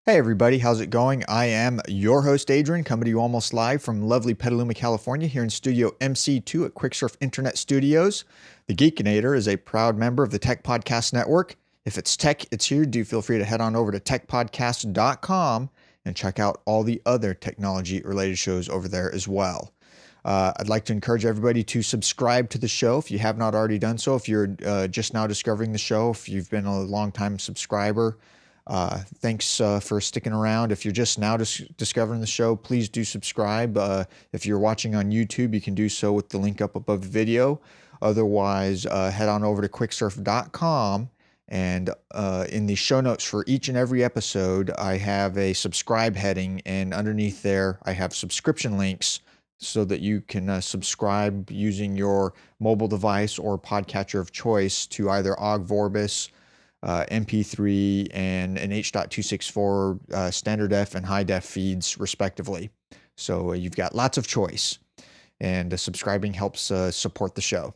Hey everybody, how's it going? I am your host Adrian, coming to you almost live from lovely Petaluma, California, here in Studio MC2 at Quicksurf Internet Studios. The Geekinator is a proud member of the Tech Podcast Network. If it's tech, it's here. Do feel free to head on over to techpodcast.com and check out all the other technology-related shows over there as well. I'd like to encourage everybody to subscribe to the show if you have not already done so. If you're just now discovering the show, if you've been a long-time subscriber, thanks for sticking around. If you're just now discovering the show, please do subscribe. If you're watching on YouTube, you can do so with the link up above the video. Otherwise, head on over to quicksurf.com, and in the show notes for each and every episode, I have a subscribe heading, and underneath there, I have subscription links so that you can subscribe using your mobile device or podcatcher of choice to either Og Vorbis, MP3, and an H.264 standard def and high def feeds respectively. So you've got lots of choice, and subscribing helps support the show.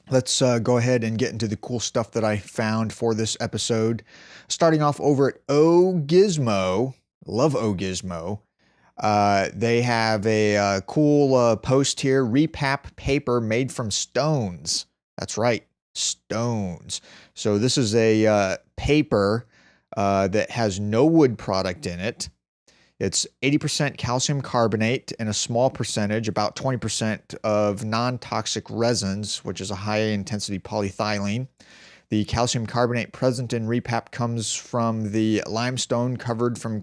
Let's go ahead and get into the cool stuff that I found for this episode. Starting off over at OGizmo. Love OGizmo. They have a cool post here. Repap paper made from stones. That's right, stones. So this is a paper that has no wood product in it. It's 80% calcium carbonate and a small percentage, about 20% of non-toxic resins, which is a high-intensity polyethylene. The calcium carbonate present in Repap comes from the limestone recovered from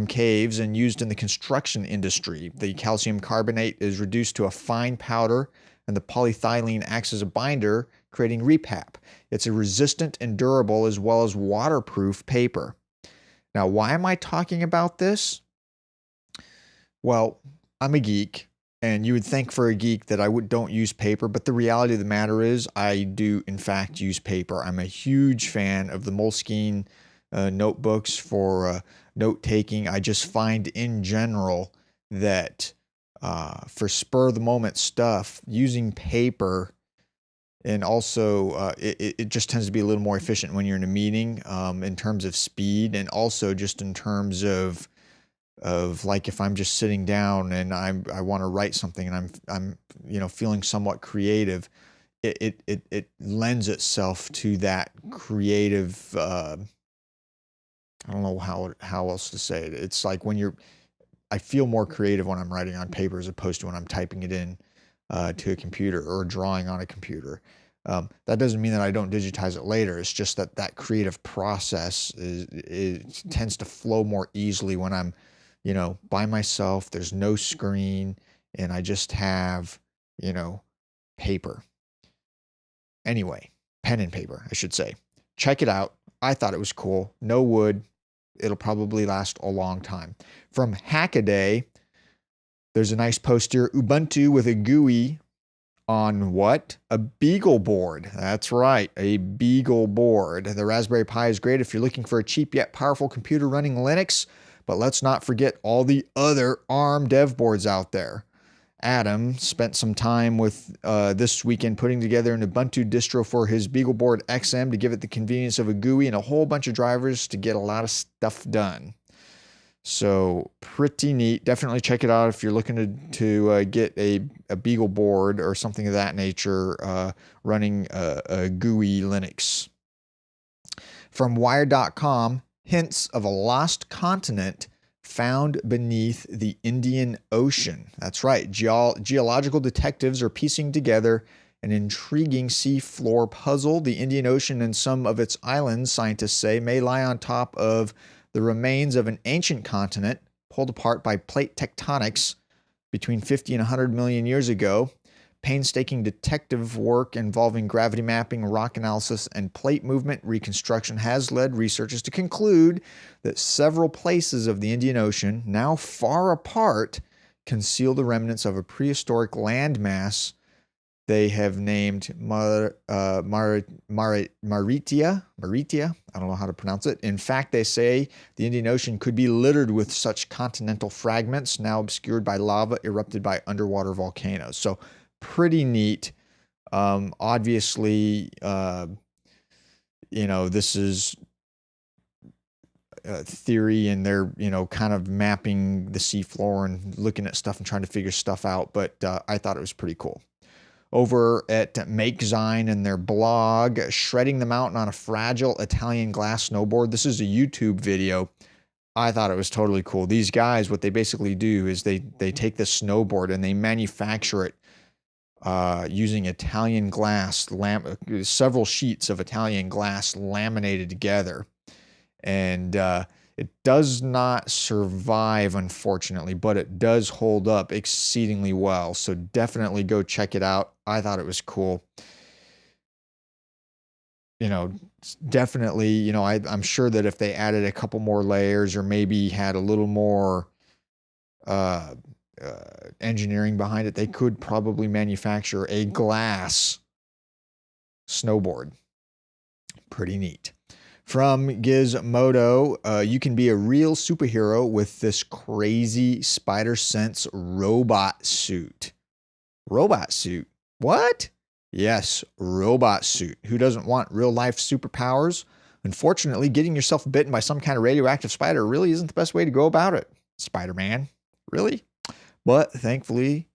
caves and used in the construction industry. The calcium carbonate is reduced to a fine powder, and the polyethylene acts as a binder, creating Repap. It's a resistant and durable as well as waterproof paper. Now, why am I talking about this? Well, I'm a geek, and you would think for a geek that I don't use paper, but the reality of the matter is I do, in fact, use paper. I'm a huge fan of the Moleskine notebooks for note-taking. I just find in general that for spur-of-the-moment stuff, using paper, and also it just tends to be a little more efficient when you're in a meeting in terms of speed, and also just in terms of like if I'm just sitting down and I want to write something and I'm feeling somewhat creative, it lends itself to that creative. I don't know how else to say it. It's like I feel more creative when I'm writing on paper as opposed to when I'm typing it in to a computer or drawing on a computer. That doesn't mean that I don't digitize it later. It's just that creative process tends to flow more easily when I'm, by myself. There's no screen, and I just have, paper. Anyway, pen and paper, I should say. Check it out. I thought it was cool. No wood. It'll probably last a long time. From Hackaday, there's a nice post here. Ubuntu with a GUI on what? A Beagleboard. That's right, a Beagleboard. The Raspberry Pi is great if you're looking for a cheap yet powerful computer running Linux, but let's not forget all the other ARM dev boards out there. Adam spent some time with this weekend putting together an Ubuntu distro for his Beagleboard XM to give it the convenience of a GUI and a whole bunch of drivers to get a lot of stuff done. So pretty neat. Definitely check it out if you're looking to get a Beagleboard or something of that nature running a GUI Linux. From Wired.com, hints of a lost continent found beneath the Indian Ocean. That's right. Geological detectives are piecing together an intriguing seafloor puzzle. The Indian Ocean and some of its islands, scientists say, may lie on top of the remains of an ancient continent pulled apart by plate tectonics between 50 and 100 million years ago. Painstaking detective work involving gravity mapping, rock analysis, and plate movement reconstruction has led researchers to conclude that several places of the Indian Ocean, now far apart, conceal the remnants of a prehistoric landmass they have named Maritia. I don't know how to pronounce it. In fact, they say the Indian Ocean could be littered with such continental fragments, now obscured by lava erupted by underwater volcanoes. So pretty neat. Obviously, this is theory, and they're, kind of mapping the seafloor and looking at stuff and trying to figure stuff out. But I thought it was pretty cool. Over at MakeZine and their blog, shredding the mountain on a fragile Italian glass snowboard. This is a YouTube video. I thought it was totally cool. These guys, what they basically do is they take this snowboard and they manufacture it using Italian glass, several sheets of Italian glass laminated together. And it does not survive, unfortunately, but it does hold up exceedingly well. So definitely go check it out. I thought it was cool. Definitely, I'm sure that if they added a couple more layers or maybe had a little more engineering behind it, they could probably manufacture a glass snowboard. Pretty neat. From Gizmodo, you can be a real superhero with this crazy Spider Sense robot suit. Robot suit? What? Yes, robot suit. Who doesn't want real life superpowers? Unfortunately, getting yourself bitten by some kind of radioactive spider really isn't the best way to go about it. Spider-Man? Really? But thankfully,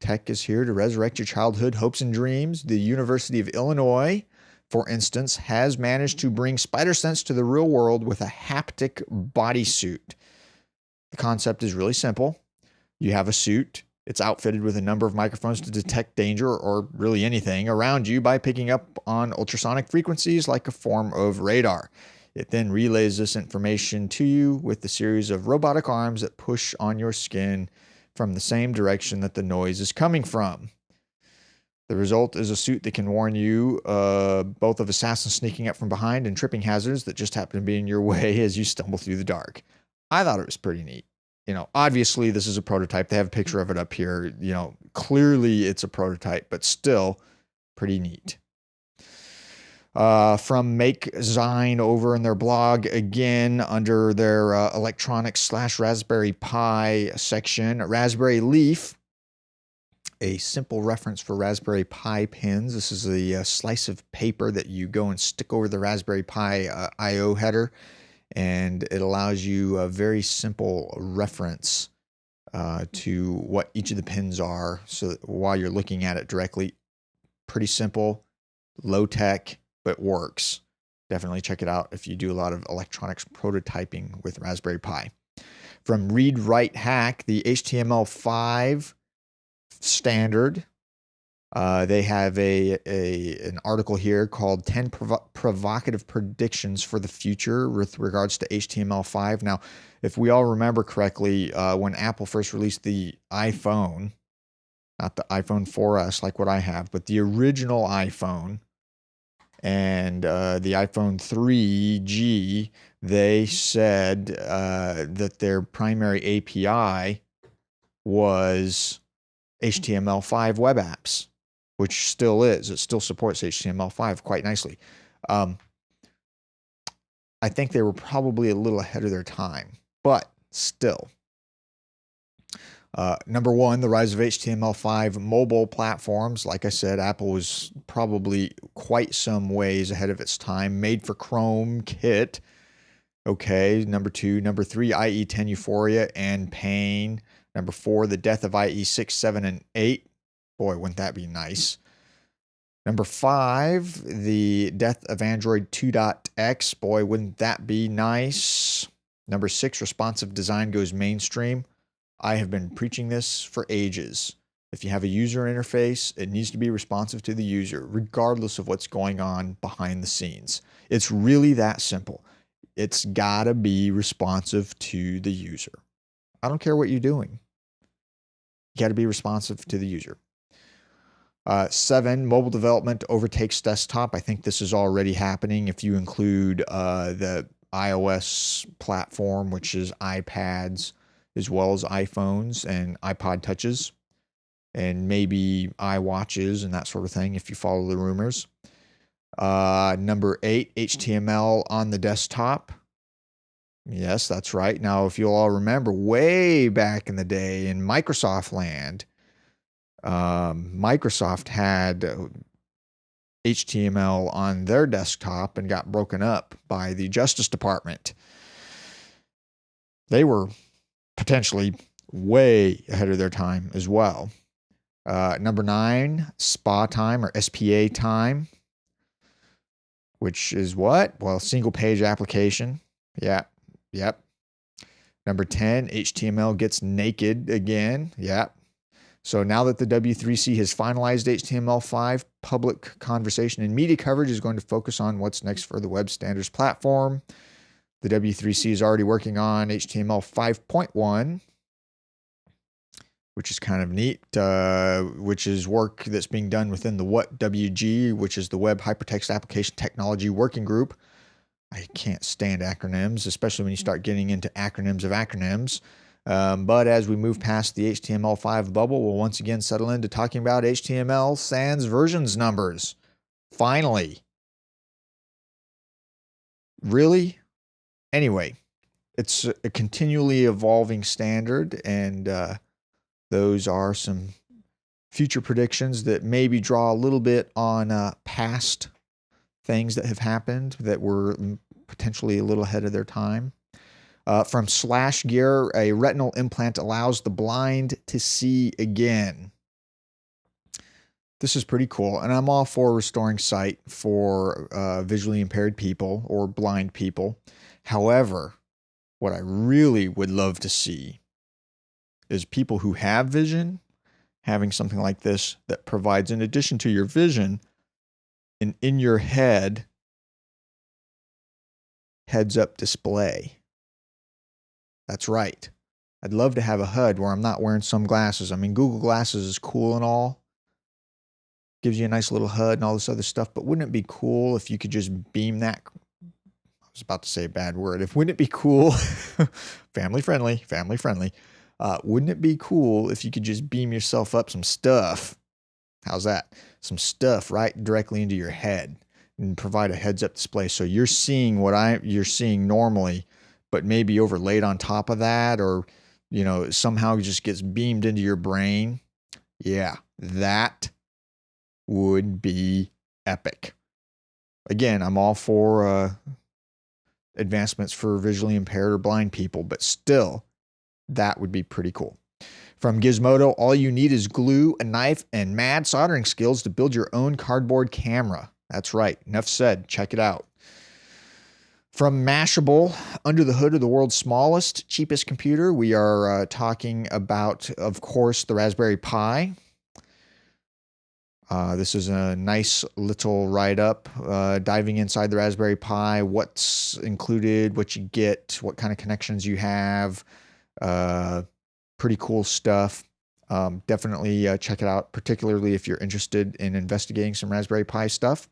tech is here to resurrect your childhood hopes and dreams. The University of Illinois, for instance, has managed to bring spider sense to the real world with a haptic bodysuit. The concept is really simple. You have a suit. It's outfitted with a number of microphones to detect danger or really anything around you by picking up on ultrasonic frequencies like a form of radar. It then relays this information to you with a series of robotic arms that push on your skin from the same direction that the noise is coming from. The result is a suit that can warn you both of assassins sneaking up from behind and tripping hazards that just happen to be in your way as you stumble through the dark. I thought it was pretty neat. Obviously this is a prototype. They have a picture of it up here. Clearly it's a prototype, but still pretty neat. From MakeZine over in their blog, again, under their electronics/Raspberry Pi section, Raspberry Leaf, a simple reference for Raspberry Pi pins. This is a slice of paper that you go and stick over the Raspberry Pi I/O header, and it allows you a very simple reference to what each of the pins are. So while you're looking at it directly, pretty simple, low tech, but works. Definitely check it out if you do a lot of electronics prototyping with Raspberry Pi. From Read Write Hack, the HTML5 standard. They have an article here called 10 Provocative Predictions for the Future with regards to HTML5. Now, if we all remember correctly, when Apple first released the iPhone, not the iPhone 4S like what I have, but the original iPhone and the iPhone 3G, they said that their primary API was HTML5 web apps, which still is. It still supports HTML5 quite nicely. I think they were probably a little ahead of their time, but still. Number one, the rise of HTML5 mobile platforms. Like I said, Apple was probably quite some ways ahead of its time. Made for Chrome kit. Okay, number two. Number three, IE 10 Euphoria and Pain. Number four, the death of IE 6, 7, and 8. Boy, wouldn't that be nice. Number five, the death of Android 2.x. Boy, wouldn't that be nice. Number six, responsive design goes mainstream. I have been preaching this for ages. If you have a user interface, it needs to be responsive to the user, regardless of what's going on behind the scenes. It's really that simple. It's got to be responsive to the user. I don't care what you're doing. You got to be responsive to the user. 7, mobile development overtakes desktop. I think this is already happening if you include the iOS platform, which is iPads, as well as iPhones and iPod touches, and maybe iWatches and that sort of thing, if you follow the rumors. Number 8, HTML on the desktop. Yes, that's right. Now, if you'll all remember, way back in the day in Microsoft land, Microsoft had HTML on their desktop and got broken up by the Justice Department. they were potentially way ahead of their time as well. Number 9, SPA time or SPA time, which is what? Well, single page application. Yeah. Yep. Number 10, HTML gets naked again. Yeah. So now that the W3C has finalized HTML5, public conversation and media coverage is going to focus on what's next for the web standards platform. The W3C is already working on HTML 5.1, which is kind of neat, which is work that's being done within the WG, which is the Web Hypertext Application Technology Working Group. I can't stand acronyms, especially when you start getting into acronyms of acronyms. But as we move past the HTML5 bubble, we'll once again settle into talking about HTML sans versions numbers. Finally. Really? Anyway, it's a continually evolving standard, and those are some future predictions that maybe draw a little bit on past things that have happened that were potentially a little ahead of their time. From Slash Gear, a retinal implant allows the blind to see again. This is pretty cool, and I'm all for restoring sight for visually impaired people or blind people. However, what I really would love to see is people who have vision having something like this that provides, in addition to your vision, an in your head heads-up display. That's right. I'd love to have a HUD where I'm not wearing some glasses. I mean, Google Glasses is cool and all. Gives you a nice little HUD and all this other stuff, but wouldn't it be cool if you could just beam that? I was about to say a bad word. Wouldn't it be cool? Family friendly. Wouldn't it be cool if you could just beam yourself up some stuff? How's that? Some stuff right directly into your head and provide a heads-up display. So you're seeing what you're seeing normally, but maybe overlaid on top of that, or, you know, somehow it just gets beamed into your brain. Yeah, that would be epic. Again, I'm all for advancements for visually impaired or blind people, but still, that would be pretty cool. From Gizmodo, all you need is glue, a knife, and mad soldering skills to build your own cardboard camera. That's right. Enough said. Check it out. From Mashable, under the hood of the world's smallest, cheapest computer, we are talking about, of course, the Raspberry Pi. This is a nice little write-up diving inside the Raspberry Pi, what's included, what you get, what kind of connections you have. Pretty cool stuff. Definitely check it out, particularly if you're interested in investigating some Raspberry Pi stuff.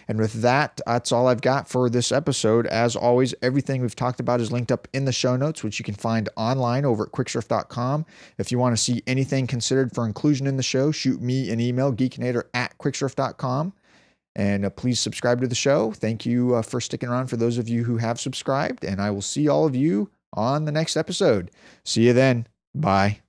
And with that, that's all I've got for this episode. As always, everything we've talked about is linked up in the show notes, which you can find online over at quicksurf.com. If you want to see anything considered for inclusion in the show, shoot me an email, geekinator@quicksurf.com. And please subscribe to the show. Thank you for sticking around for those of you who have subscribed. And I will see all of you on the next episode. See you then. Bye.